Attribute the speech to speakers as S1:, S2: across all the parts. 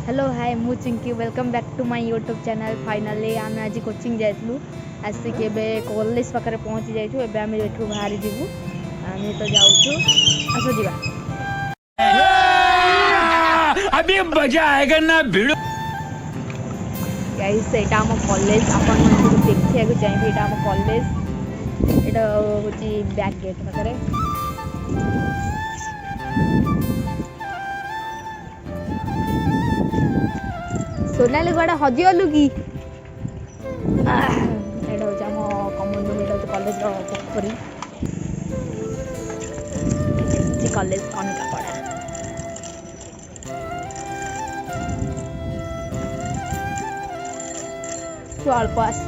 S1: Hello hi मु Chinki welcome back to my YouTube channel. Finally आम आज कोचिंग जाइलु आसिक college पाखे पहुँची जाइए। एवं आम एठू बाहरी जीवु आम तो जाऊँ आस जा
S2: अभी मजा आएगा ना भिड़ो
S1: गाइस एटा हम कॉलेज आपण मन देखिया को चाहिए। एटा हम कॉलेज एटा होची बैक गेट पाखे सोनाली गुड़ा हजिगलु कि एटा होची हम कॉमन रूम। एटा होची कॉलेज रो पोखरी कॉलेज कनिका पड़ा अल्प आस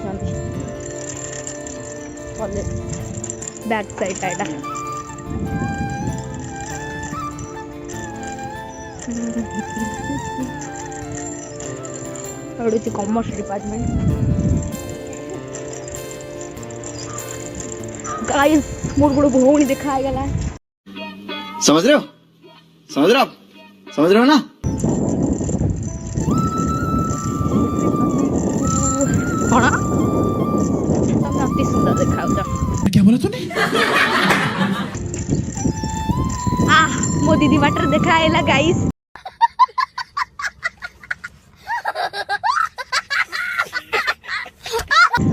S1: कॉलेज बैक साइड एटा कॉमर्स डिपार्टमेंट। गाइस मोर गुड़ भौणी देखा गला।
S3: समझ रहे हो ना।
S1: कौन तुम अति सुंदर देखा
S2: क्या बोला तूने?
S1: मो दीदी बाटर देखा आइला गाइस।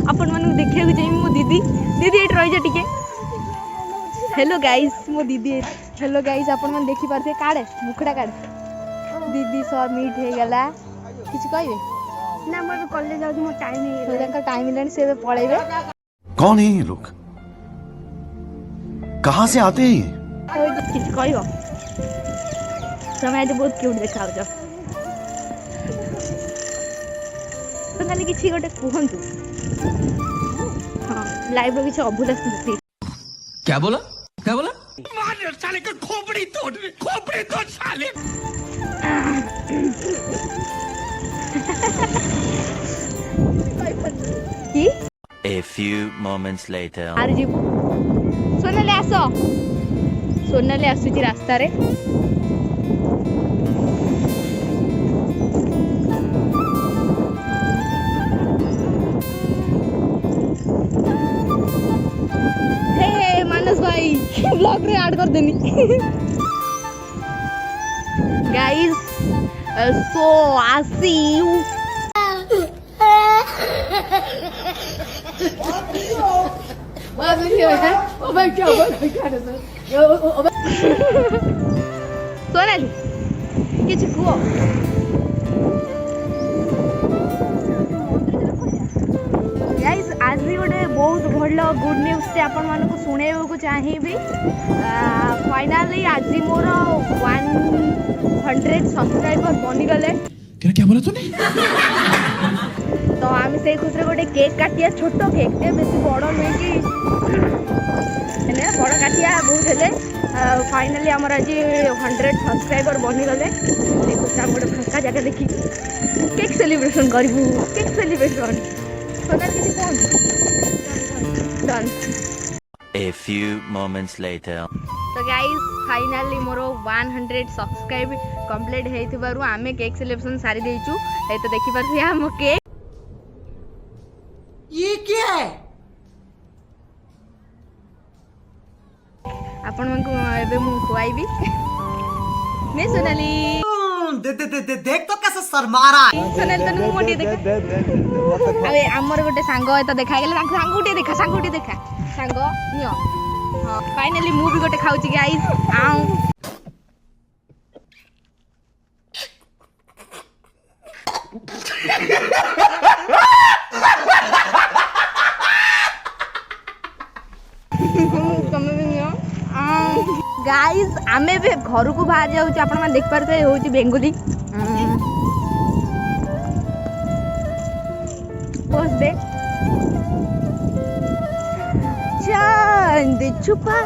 S1: अपन मन देखिया चाहिए मो दीदी दीदी एट रही टिके। हेलो गाइस मो दीदी। हेलो गाइस अपन मन देखि पारथे काड़े मुखड़ा काड़े दीदी सर मीट हे गला किछ कहबे ना। मोर कॉलेज जाउ मो टाइम हे गेला टाइम हिलानी से पळेबे।
S3: कौन है ये लोग, कहाँ से आते हैं ये?
S1: किछ कहबो समय आज बहुत क्यूट देखा छ। तो खाली किछि गोटे कहंतु। हां लाइव रो किछ अभूला स्मृति।
S2: क्या बोला मार साले का खोपड़ी तोड़ साले।
S1: की
S4: A few moments later.
S1: आर जीव सोनाली आसो। सोनाली आसुची रास्ता रे। हे मानस भाई ब्लॉग रे ऐड कर देनी। Guys so I see you. Sonali किछ कुओ गाइस आज भी गोटे बहुत भल गुड न्यूज से आपण मानक शुणेबा चाहिए। फाइनाली आज मोर 100 सब्सक्राइबर बनीगले।
S2: क्या बोला तूने?
S1: तो आम से खुश गोटे केक काटिया छोट केक टे बेसी बड़ नुहे कि बड़ काटिया बहुत हेले। फाइनाली आमर आज 100 सब्सक्राइबर बनीगले। खुश आम गोटे फांका जगह देखी केक सेलिब्रेशन करूँ। केक सेलिब्रेशन सोनाली किसी कौन done.
S4: A few moments later.
S1: तो गाइस फाइनाली मोर 100 सब्सक्राइब कंप्लीट हेइथिबारु आमे केक सेलिब्रेशन सारी देइचु। ए तो देखि परथि हम केक
S5: ये क्या है?
S1: आपण मन को एबे मु खुआइबी ने सोनाली।
S5: देख तो कैसे शर्मा रहा है।
S1: सोनाली तनु मोटी देखा। अबे हमर गोटे सांग ए तो देखा गेले सांग उठी देखा सांग नियो। हां फाइनली मु भी गोटे खाउची गाइस आउ। गाइस आमे भी घर को बाहर जाऊँ आपण मैंने देख पारे हूँ बेंगुली पोस्ट दे चांद छुपा।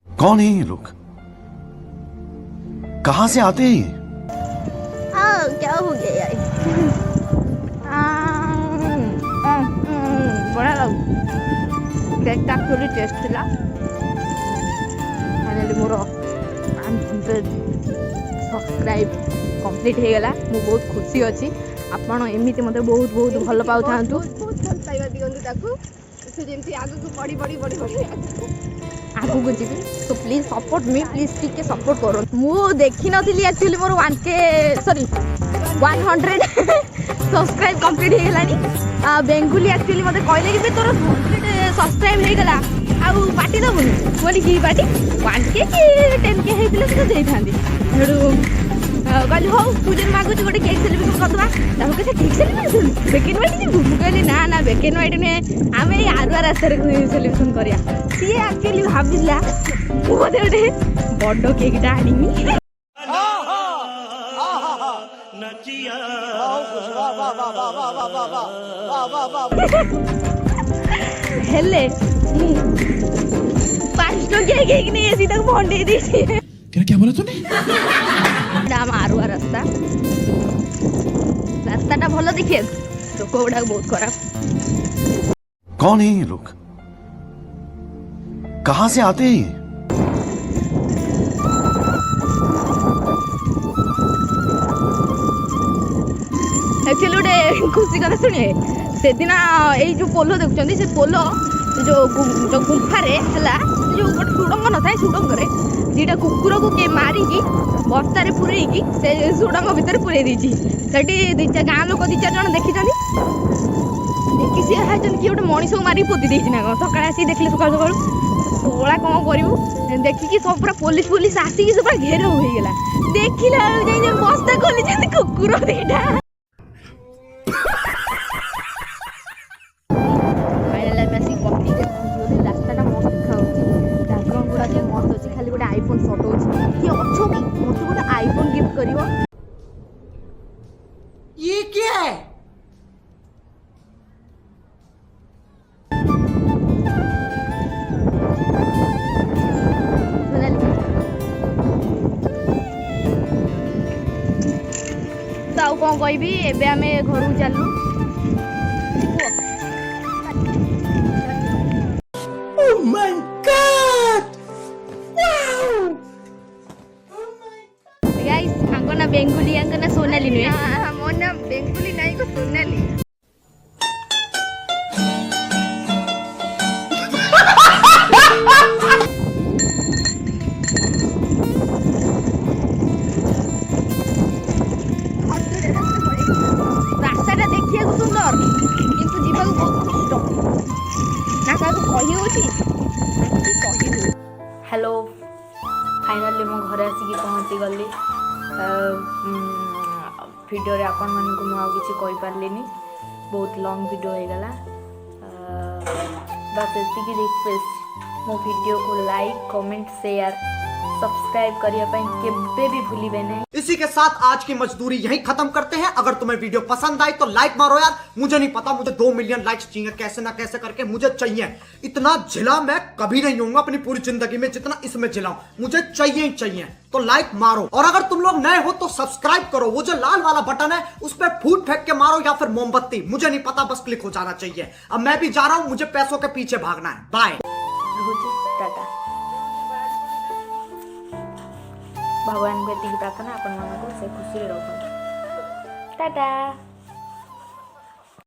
S3: कौन है ये लोग, कहाँ से आते हैं ये?
S1: क्या हो गया यार। बड़ा लगू केक एक्चुअली टेस्ट थिला। फाइनली मोर 100 सब्सक्राइब कंप्लीट हो गला। ମୁଁ ବହୁତ ଖୁସି ଅଛି। ଆପଣ ଏମିତି ମୋତେ ବହୁତ ବହୁତ ଭଲ ପାଉଥାନ୍ତୁ,
S6: ବହୁତ ଭଲ ପାଇବା ଦିଅନ୍ତୁ ତାକୁ, ସେ ଯେମିତି ଆଗକୁ ବଢ଼ି
S1: ଆଗକୁ ଯିବି। ସୋ ପ୍ଲିଜ୍ ସପୋର୍ଟ ମି, ପ୍ଲିଜ୍ ଟିକେ ସପୋର୍ଟ କରନ୍ତୁ। ମୁଁ ଦେଖିନଥିଲି ଆକ୍ଚୁଆଲି ମୋର 1K ସରି 100 ସବସ୍କ୍ରାଇବ୍ କମ୍ପ୍ଲିଟ୍ ହେଇଗଲାଣି। ବେଙ୍ଗୁଲି ଆକ୍ଚୁଆଲି ମୋତେ କହିଲେ କି ତୋର 100 ସବସ୍କ୍ରାଇବ୍ ହେଇଗଲା ଆଉ ପାର୍ଟି ଦେବୁନି। ବୋଲି କି ପାର୍ଟି 1K କି 10K ହେଇଥିଲେ ସେ ଦେଇଥାନ୍ତି। ସେଠୁ କହିଲି ହଉ ତୁ ଯଦି ମାଗୁଛୁ ଗୋଟେ କେକ୍ ସେଲିବ୍ରେସନ୍ କରିଦେବା। ତାକୁ କେତେ କେକ୍ ସେଲିବ୍ରେସନ୍ ବେକେନ୍ ହ୍ୱାଇଟ୍ ଯିବୁ? ମୁଁ କହିଲି ନା ବେକେନ୍ ହ୍ୱାଇଟ୍ ନୁହେଁ, ଆମେ ଏଇ ଆରୁଆ ରାସ୍ତାରେ ସେଲିବ୍ରେସନ୍ କରିବା। ସିଏ ଆକ୍ଚୁଆଲି ଭାବିଥିଲା ମୁଁ ବୋଧେ ଗୋଟେ ବଡ଼ କେକ୍ଟା ଆଣିବି। ହେଲେ ମୁଁ 5 ଟଙ୍କିଆ କେକ୍ ନେଇ ଆସି ତାକୁ ଭଣ୍ଡେଇ ଦେଇଛି।
S2: क्या बोला तूने?
S1: ଆମ ଆରୁଆ ରାସ୍ତାଟା ଭଲ ଦେଖିବାକୁ, ଲୋକ ଗୁଡ଼ାକ ବହୁତ ଖରାପ।
S3: कौन है ये लोग? कहां से आते हैं ये?
S1: एक्चुअली गोटे खुशी कथा शुणे सेदिन यही जो पोल देखुं से पोल जो गुंफारे है जो गोटे सुड़ंग न था सुड़ंग दीटा कुकुर को किए मारिकी बस्तार पूरेकी से सुड़ंग भितर पूरे देती गाँ लोक 2-4 जन देखी देखी सी किए गोटे मनीष को मारिक पोती देती ना कौन सका आसिक देखिले सका सका सोला कौन करूँ देखिकी सब पूरा पुलिस आसिक सब पूरा घेर होगा देखला बस्ता खोली कुकुर दीटा रास्ता मस्त देखा बैकग्राउंड गुड़ा मस्त अच्छी खाली गोटे आईफोन फटो किए अच्छो कि मत गोटे आईफोन गिफ्ट कर
S5: ये क्या है?
S1: तो आउ कौन कहबी एबे आमे घर को चलू ना बेंगुली ना सोनाली नुहे
S6: मो ना बेंगुली नहीं को सोनाली।
S1: रास्ताटा देखिए सुंदर किंतु जीवा बहुत कष्ट ना क्या कही हेलो फाइनली मो घर आसिक पहुँची गली वीडियो रे आपण मानक मुझे कही पार्ली बहुत लॉन्ग वीडियो हो गला बस एतिकी रिक्वेस्ट मो वीडियो को लाइक कमेंट शेयर सब्सक्राइब करने भी भूलिबे नहीं।
S5: इसी के साथ आज की मजदूरी यहीं खत्म करते हैं। अगर तुम्हें वीडियो पसंद आई तो लाइक मारो यार। मुझे नहीं पता, मुझे 2 मिलियन लाइक्स चाहिए, कैसे ना कैसे करके मुझे चाहिए। इतना जिला मैं कभी नहीं होऊंगा अपनी पूरी जिंदगी में जितना इसमें जिलाऊं, मुझे चाहिए ही चाहिए। तो लाइक मारो और अगर तुम लोग नए हो तो सब्सक्राइब करो। वो जो लाल वाला बटन है उस पर फूट फेंक के मारो या फिर मोमबत्ती, मुझे नहीं पता, बस क्लिक हो जाना चाहिए। अब मैं भी जा रहा हूं, मुझे पैसों के पीछे भागना है। बाय,
S1: टाटा। भगवान को प्रार्थना आपण मन को से खुशी रखो। टाटा।